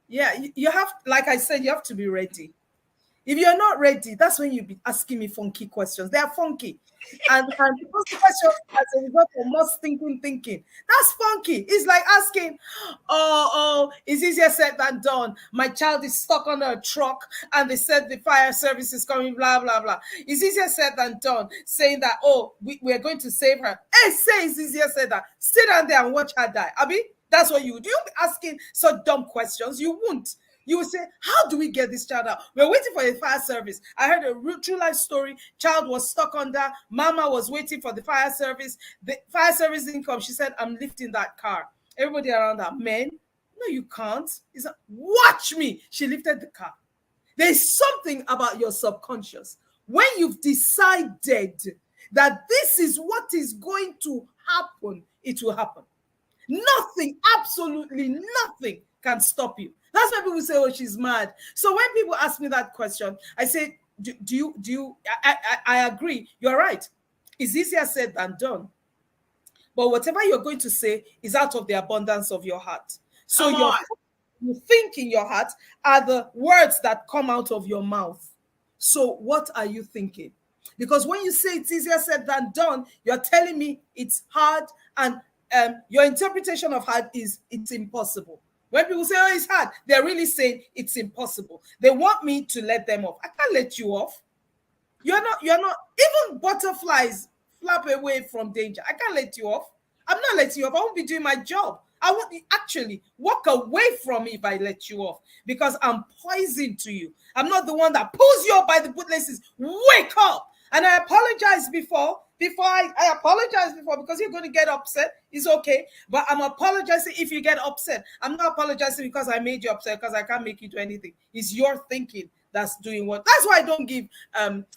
Yeah, you have, like I said, you have to be ready. If you're not ready, that's when you be asking me funky questions. They are funky. And those questions as a result of most thinking. That's funky. It's like asking, it's easier said than done. My child is stuck under a truck and they said the fire service is coming, blah, blah, blah. It's easier said than done. Saying that, we're going to save her. Hey, say it's easier said than. Sit down there and watch her die. Abi, that's what you would. You'll be asking such dumb questions. You won't. You will say, how do we get this child out? We're waiting for the fire service. I heard a true life story. Child was stuck under. Mama was waiting for the fire service. The fire service didn't come. She said, I'm lifting that car. Everybody around her, men, no, you can't. He said, watch me. She lifted the car. There's something about your subconscious. When you've decided that this is what is going to happen, it will happen. Nothing, absolutely nothing can stop you. That's why people say, she's mad. So when people ask me that question, I say, I agree. You're right. It's easier said than done. But whatever you're going to say is out of the abundance of your heart. So you think in your heart are the words that come out of your mouth. So what are you thinking? Because when you say it's easier said than done, you're telling me it's hard, and your interpretation of hard is it's impossible. When people say, it's hard, they're really saying it's impossible. They want me to let them off. I can't let you off. You're not, even butterflies flap away from danger. I can't let you off. I'm not letting you off. I won't be doing my job. I want you actually walk away from me if I let you off, because I'm poison to you. I'm not the one that pulls you up by the bootlaces. Wake up. And I apologized before I apologized before, because you're going to get upset. It's okay. But I'm apologizing if you get upset. I'm not apologizing because I made you upset, because I can't make you do anything. It's your thinking that's doing what. That's why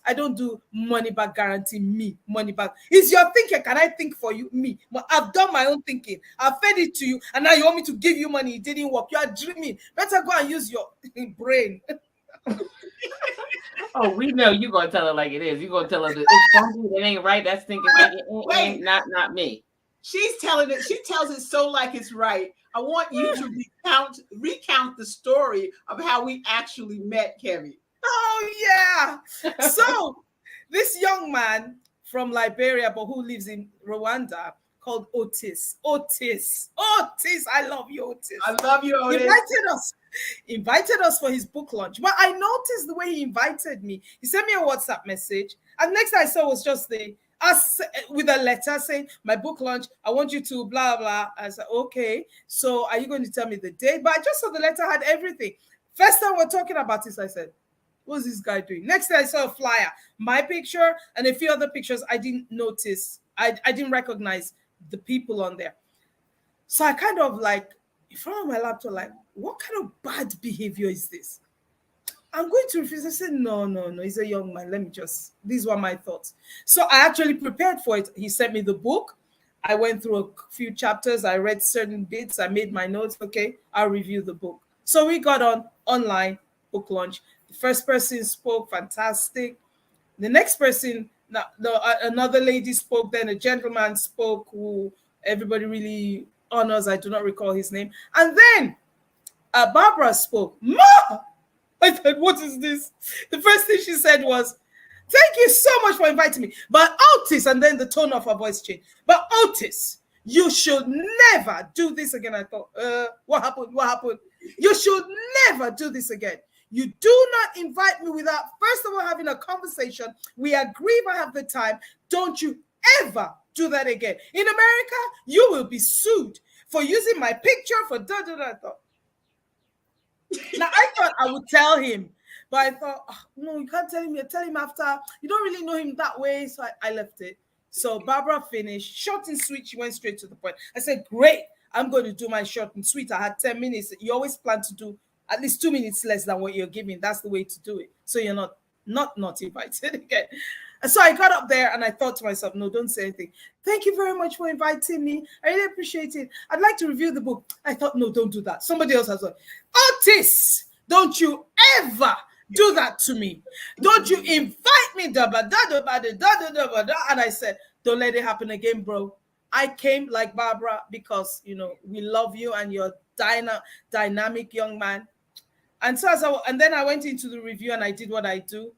I don't do money back guarantee. Money back. It's your thinking. Can I think for you? Me. I've done my own thinking. I've fed it to you. And now you want me to give you money. It didn't work. You are dreaming. Better go and use your brain. Oh, we know you're gonna tell her like it is. You're gonna tell her that it's something that ain't right. That's thinking ain't not me. She's telling it. She tells it so like it's right. I want you to recount the story of how we actually met, Kemi. Oh yeah. So this young man from Liberia, but who lives in Rwanda, called Otis. I love you, Otis. I love you, Otis. Invited us for his book launch. But I noticed the way he invited me. He sent me a WhatsApp message, and next I saw was just us with a letter saying, my book launch, I want you to blah blah. I said, okay, so are you going to tell me the date? But I just saw the letter had everything. First time we're talking about this, I said, what's this guy doing? Next day I saw a flyer, my picture and a few other pictures. I didn't notice. I didn't recognize the people on there. So I kind of like, in front of my laptop, like, what kind of bad behavior is this? I'm going to refuse. I said, no. He's a young man. These were my thoughts. So I actually prepared for it. He sent me the book. I went through a few chapters. I read certain bits. I made my notes. Okay, I'll review the book. So we got online book launch. The first person spoke, fantastic. The next person, another lady spoke. Then a gentleman spoke who everybody really honors. I do not recall his name. And then Barbara spoke. Ma! I said, what is this? The first thing she said was, thank you so much for inviting me. But Otis, and then the tone of her voice changed. But Otis, you should never do this again. I thought, what happened? You should never do this again. You do not invite me without, first of all, having a conversation. We agree if I have the time. Don't you ever do that again. In America, you will be sued for using my picture for da-da-da. I thought, now, I thought I would tell him, but I thought, no, you can't tell him. You tell him after. You don't really know him that way, so I left it. So Barbara finished. Short and sweet. She went straight to the point. I said, great. I'm going to do my short and sweet. I had 10 minutes. You always plan to do at least 2 minutes less than what you're giving. That's the way to do it. So you're not invited again. And so I got up there and I thought to myself, no, don't say anything. Thank you very much for inviting me. I really appreciate it. I'd like to review the book. I thought, no, don't do that. Somebody else has one. Otis, don't you ever do that to me. Don't you invite me. And I said, don't let it happen again, bro. I came like Barbara because, we love you and you're dynamic young man. And so and then I went into the review and I did what I do.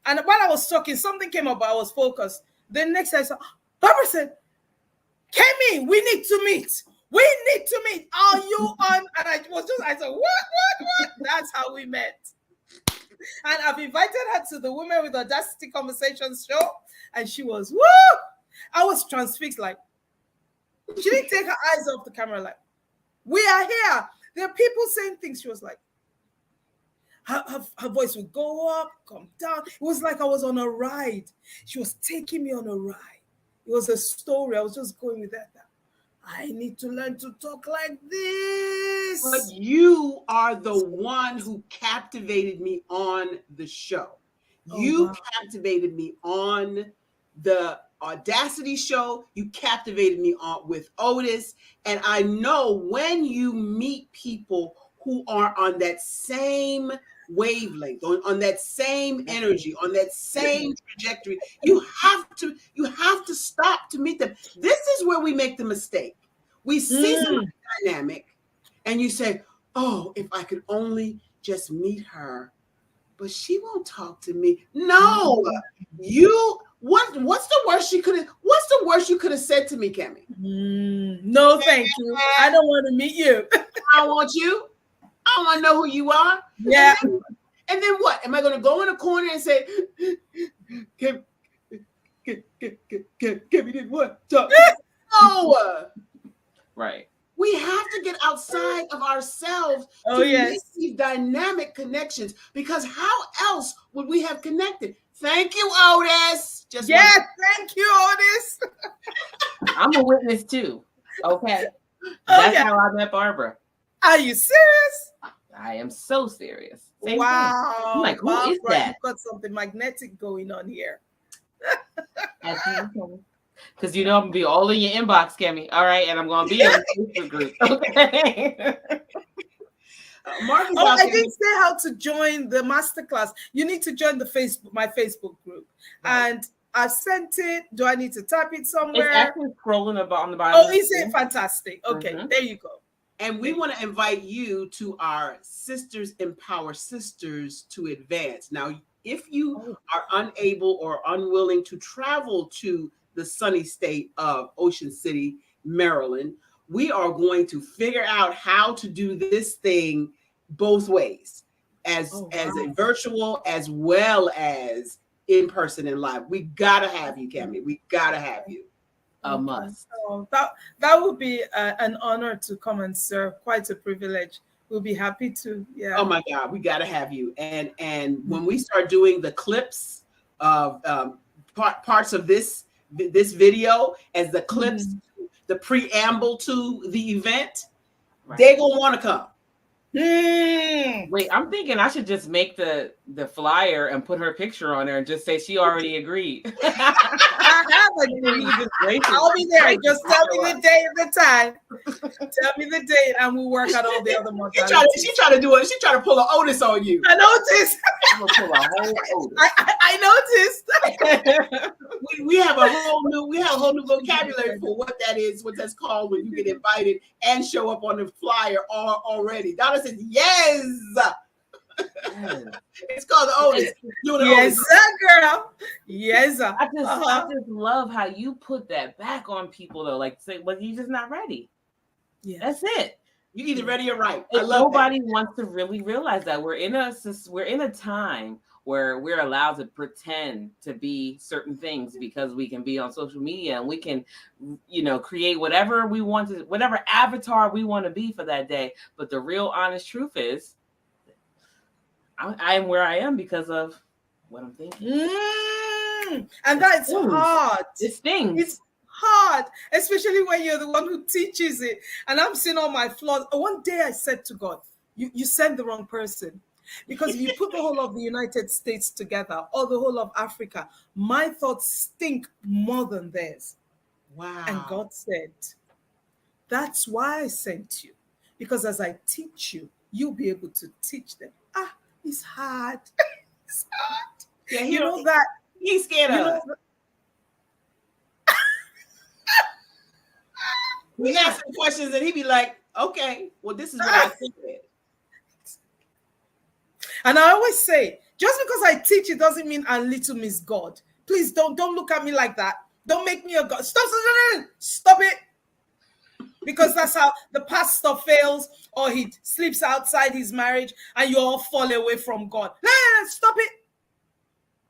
And while I was talking, something came up, but I was focused. Then next I saw, Barbara said, Kemi, we need to meet. We need to meet. Are you on? And I said, what? That's how we met. And I've invited her to the Women with Audacity Conversations show. And she was, woo! I was transfixed, like, she didn't take her eyes off the camera, like, we are here. There are people saying things. She was like, her voice would go up, come down. It was like I was on a ride. She was taking me on a ride. It was a story. I was just going with that. I need to learn to talk like this. But you are the one who captivated me on the show. You captivated me on the Audacity show. You captivated me on with Otis. And I know when you meet people who are on that same wavelength, on that same energy, on that same trajectory, you have to stop to meet them. This is where we make the mistake. We see something dynamic and you say, oh, if I could only just meet her, but she won't talk to me. No, what's the worst you could have said to me, Kemi? No, thank you. I don't want to meet you. I want you. I don't want to know who you are. Yeah. And then what? Am I going to go in a corner and say, Kemi didn't want to talk? No. Right. We have to get outside of ourselves to make these dynamic connections, because how else would we have connected? Thank you, Otis. Thank you, Otis. I'm a witness too. Okay. That's how I met Barbara. Are you serious? I am so serious. Same wow. thing. I'm like, who Barbara, is that? You've got something magnetic going on here. Because you know I'm gonna be all in your inbox, Kemi. All right, and I'm gonna be on the Facebook group. Okay. I didn't say how to join the masterclass. You need to join my Facebook group, and I've sent it. Do I need to type it somewhere? It's actually scrolling on the bottom. Oh, is it fantastic? Okay, there you go. And we want to invite you to our Sisters Empower Sisters to Advance. Now, if you are unable or unwilling to travel to the sunny state of Ocean City, Maryland, we are going to figure out how to do this thing both ways, as a virtual as well as in person and live. We gotta have you, Kemi. We gotta have you. A must. Oh, that would be an honor to come and serve. Quite a privilege. We'll be happy to. Yeah. Oh my God, we gotta have you. And when we start doing the clips of parts of this video as the clips, the preamble to the event, they're gonna want to come. Wait, I'm thinking I should just make the flyer and put her picture on there and just say she already agreed. I have agreed. I'll be there. Just tell me the day and the time. Tell me the date, and we'll work out all the other modalities. She try to do it. She try to pull an Otis on you. I noticed. I'm gonna pull a whole Otis. I noticed. we have a whole new vocabulary for what that is, what that's called when you get invited and show up on the flyer already. Donna says yes. It's called the Otis. Yes, sir, girl. Yes, sir. I just love how you put that back on people though. Like say, well, you're just not ready. Yeah, that's it. You either ready or right. Nobody wants to really realize that we're in a time where we're allowed to pretend to be certain things because we can be on social media and we can, create whatever we want to, whatever avatar we want to be for that day. But the real honest truth is, I am where I am because of what I'm thinking. And that's hard. It stings. It's hard, especially when you're the one who teaches it. And I'm seeing all my flaws. One day I said to God, you sent the wrong person. Because if you put the whole of the United States together or the whole of Africa, my thoughts stink more than theirs. Wow. And God said, that's why I sent you. Because as I teach you, you'll be able to teach them. It's hard. It's hard. Yeah, you know that. He's scared of us. We ask him questions and he'd be like, okay, well, this is what I think. And I always say, just because I teach, it doesn't mean I'm little Miss God. Please don't look at me like that. Don't make me a God. Stop it. Because that's how the pastor fails, or he sleeps outside his marriage and you all fall away from God. Stop it.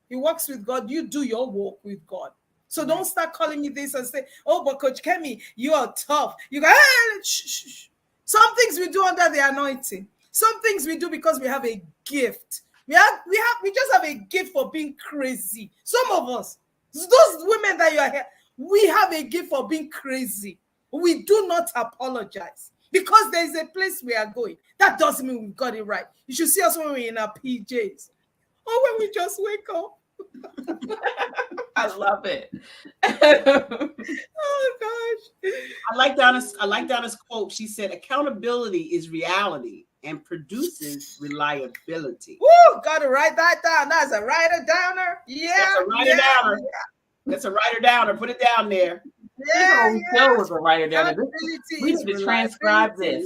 He walks with God. You do your walk with God. So don't start calling me this and say, oh, but Coach Kemi, you are tough. You go, shh. Some things we do under the anointing. Some things we do because we have a gift. We just have a gift for being crazy. Some of us, those women that you are here, we have a gift for being crazy. We do not apologize because there is a place we are going. That doesn't mean we've got it right. You should see us when we're in our PJs or when we just wake up. I love it. Oh gosh. I like Donna's quote. She said, "Accountability is reality and produces reliability." Woo! Got to write that down. That's a writer downer. Yeah. That's a writer downer. That's a writer downer. Put it down there. Joe was a writer down there. We need to transcribe this.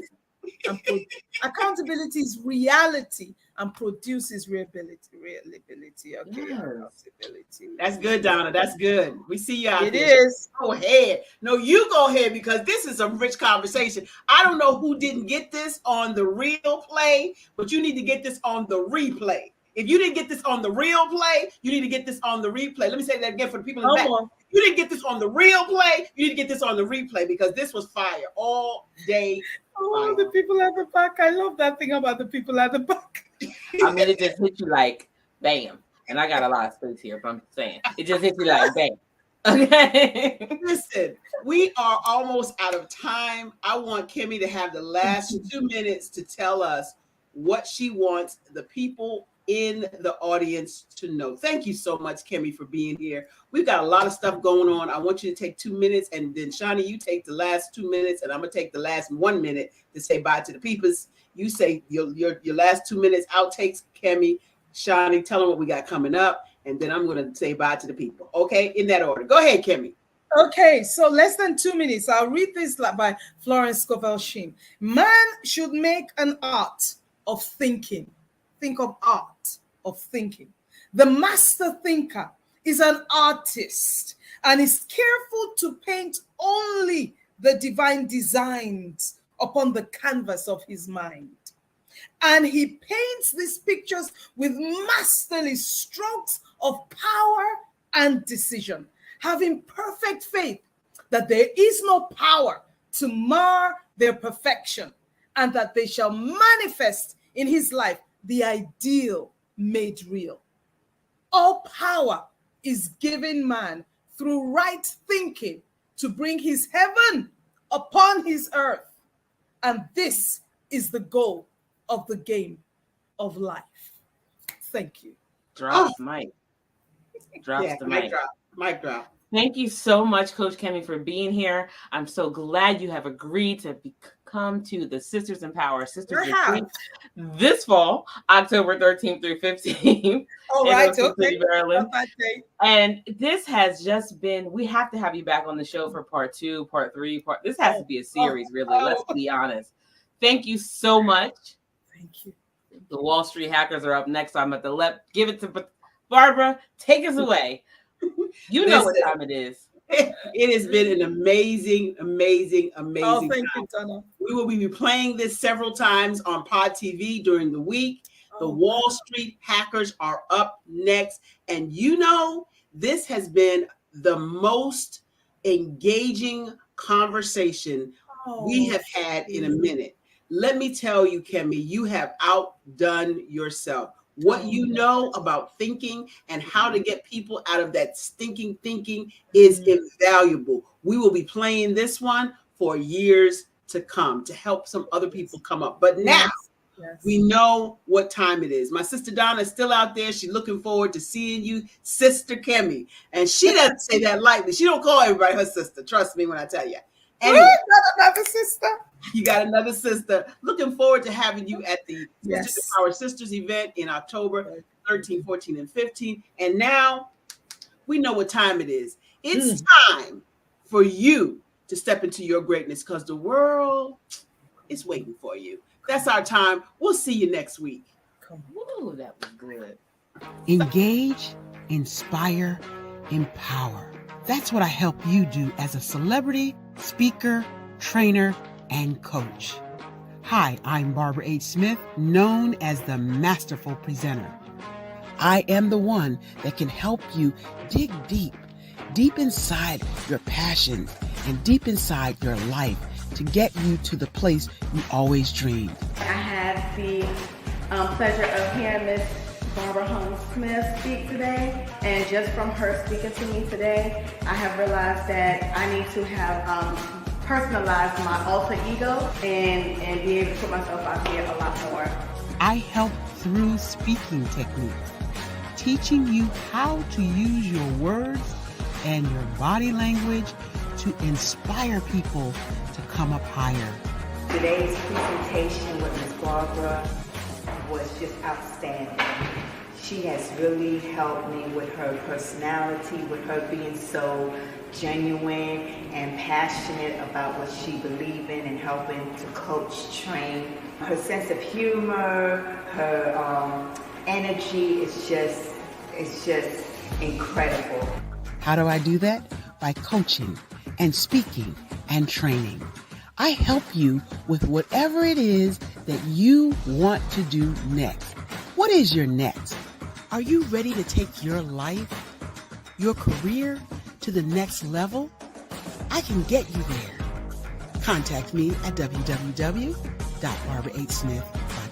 Accountability is reality and produces reliability. Okay. Yeah. Accountability. That's good, Donna. That's good. We see you out It there. is. Go ahead. No, you go ahead because this is a rich conversation. I don't know who didn't get this on the real play, but you need to get this on the replay. If you didn't get this on the real play, you need to get this on the replay. Let me say that again for the people in the back. You didn't get this on the real play, you need to get this on the replay because this was fire all day. Oh, the people at the back. I love that thing about the people at the back. I mean, it just hit you like bam. And I got a lot of space here, but I'm saying it just hit you like bam. Okay. Listen, we are almost out of time. I want Kemi to have the last 2 minutes to tell us what she wants the people in the audience to know. Thank you so much, Kemi, for being here. We've got a lot of stuff going on. I want you to take 2 minutes, and then Shani, you take the last 2 minutes, and I'm gonna take the last 1 minute to say bye to the peoples. You say your last 2 minutes outtakes, Kemi. Shani, tell them what we got coming up, and then I'm gonna say bye to the people. Okay, in that order. Go ahead, Kemi. Okay, so less than 2 minutes. I'll read this by Florence Scovel Shinn. Man should make an art of thinking. Think of art of thinking. The master thinker is an artist and is careful to paint only the divine designs upon the canvas of his mind. And he paints these pictures with masterly strokes of power and decision, having perfect faith that there is no power to mar their perfection and that they shall manifest in his life the ideal made real. All power is given man through right thinking to bring his heaven upon his earth. And this is the goal of the game of life. Thank you. Drops mic. Drops the mic. Mic drop. Thank you so much, Coach Kemi, for being here. I'm so glad you have agreed to come to the Sisters in Power Sisters Retreat this fall, October 13th through 15th. All right, okay. City, Maryland. And this has just been, we have to have you back on the show for part 2, part 3. This has to be a series, really. Let's be honest. Thank you so much. Thank you. The Wall Street Hackers are up next. I'm at the give it to Barbara. Take us away. You know what time it is. It has been an amazing. Oh, thank you, Donna. We will be playing this several times on Pod TV during the week. The Wall Street Hackers are up next. And you know, this has been the most engaging conversation we have had in a minute. Let me tell you, Kemi, you have outdone yourself. What you know about thinking and how to get people out of that stinking thinking is invaluable. We will be playing this one for years to come to help some other people come up. But now we know what time it is. My sister Donna is still out there. She's looking forward to seeing you, Sister Kemi. And she doesn't say that lightly. She don't call everybody her sister. Trust me when I tell you. Anyway, got another sister. You got another sister. Looking forward to having you at the Sisters in Power Sisters event in October 13, 14, and 15. And now we know what time it is. It's time for you to step into your greatness because the world is waiting for you. That's our time. We'll see you next week. welcome. Ooh, that was good. Engage, inspire, empower. That's what I help you do as a celebrity, speaker, trainer, and coach. Hi, I'm Barbara H. Smith, known as the Masterful Presenter. I am the one that can help you dig deep inside your passions and deep inside your life to get you to the place you always dreamed. I had the pleasure of hearing Miss Barbara Holmes Smith speak today, and just from her speaking to me today, I have realized that I need to have personalized my alter ego and be able to put myself out there a lot more. I help through speaking techniques, teaching you how to use your words and your body language to inspire people to come up higher. Today's presentation with Ms. Barbara was just outstanding. She has really helped me with her personality, with her being so genuine and passionate about what she believes in and helping to coach, train. Her sense of humor, her energy is just incredible. How do I do that? By coaching and speaking and training. I help you with whatever it is that you want to do next. What is your next? Are you ready to take your life, your career to the next level? I can get you there. Contact me at www.barbarahsmith.com.